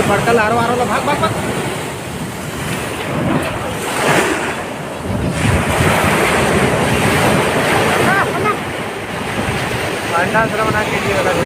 पडकल आरो आरोला भाग भाग भाग अंडा श्रवणा के लिए